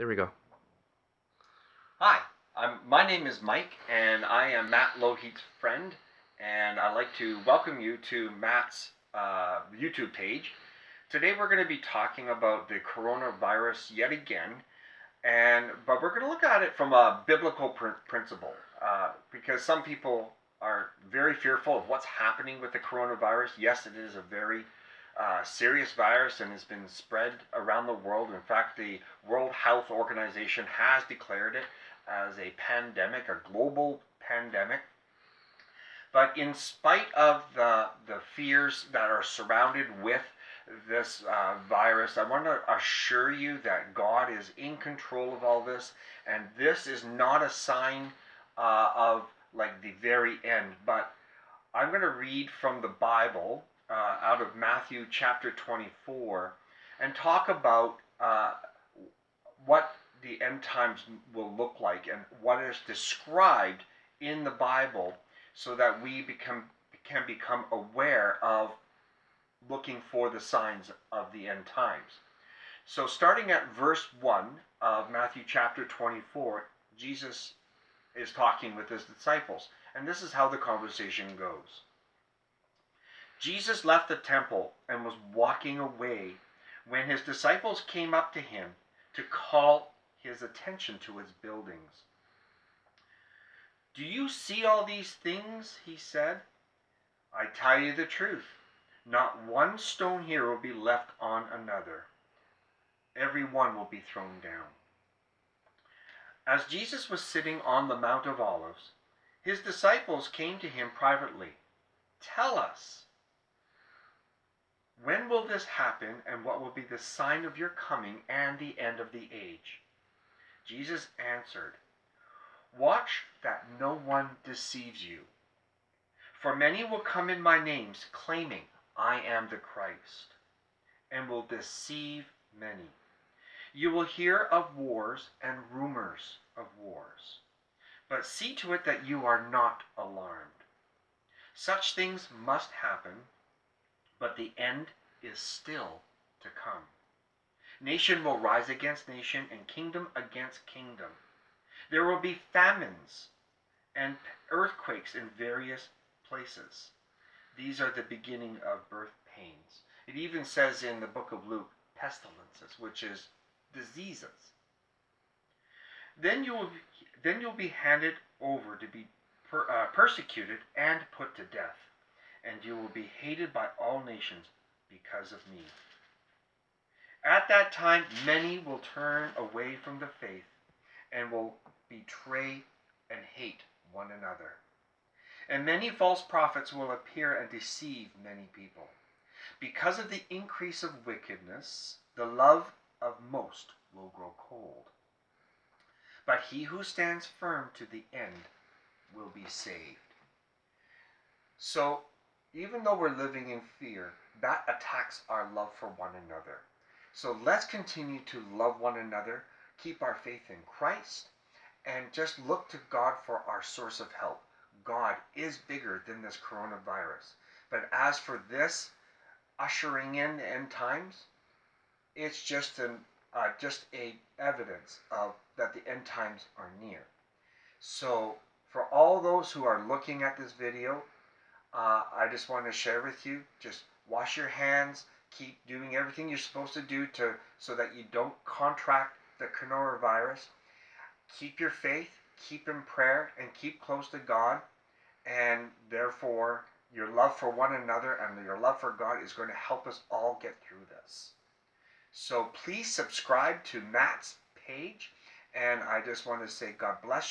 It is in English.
There we go. Hi, my name is Mike, and I am Matt Loheat's friend, and I'd like to welcome you to Matt's YouTube page. Today we're going to be talking about the coronavirus yet again, but we're going to look at it from a biblical principle, because some people are very fearful of what's happening with the coronavirus. Yes, it is a very serious virus and has been spread around the world. In fact, the World Health Organization has declared it as a pandemic, a global pandemic. But in spite of the fears that are surrounded with this virus, I want to assure you that God is in control of all this, and this is not a sign of like the very end. But I'm going to read from the Bible out of Matthew chapter 24 and talk about what the end times will look like and what is described in the Bible so that we can become aware of looking for the signs of the end times. So starting at verse 1 of Matthew chapter 24, Jesus is talking with his disciples, and this is how the conversation goes. Jesus left the temple and was walking away when his disciples came up to him to call his attention to his buildings. "Do you see all these things?" he said. "I tell you the truth. Not one stone here will be left on another. Every one will be thrown down." As Jesus was sitting on the Mount of Olives, his disciples came to him privately. "Tell us, when will this happen, and what will be the sign of your coming and the end of the age?" Jesus answered, "Watch that no one deceives you. For many will come in my name, claiming, 'I am the Christ,' and will deceive many. You will hear of wars and rumors of wars. But see to it that you are not alarmed. Such things must happen, but the end is still to come. Nation will rise against nation and kingdom against kingdom. There will be famines and earthquakes in various places. These are the beginning of birth pains." It even says in the book of Luke, pestilences, which is diseases. Then you'll be handed over to be persecuted and put to death, and you will be hated by all nations because of me. At that time, many will turn away from the faith and will betray and hate one another. And many false prophets will appear and deceive many people. Because of the increase of wickedness, the love of most will grow cold. But he who stands firm to the end will be saved. So, even though we're living in fear, that attacks our love for one another. So let's continue to love one another, keep our faith in Christ, and just look to God for our source of help. God is bigger than this coronavirus. But as for this ushering in the end times, it's just a evidence of that the end times are near. So for all those who are looking at this video, I just want to share with you, just wash your hands, keep doing everything you're supposed to do so that you don't contract the coronavirus. Keep your faith, keep in prayer, and keep close to God, and therefore your love for one another and your love for God is going to help us all get through this. So please subscribe to Matt's page, and I just want to say God bless you.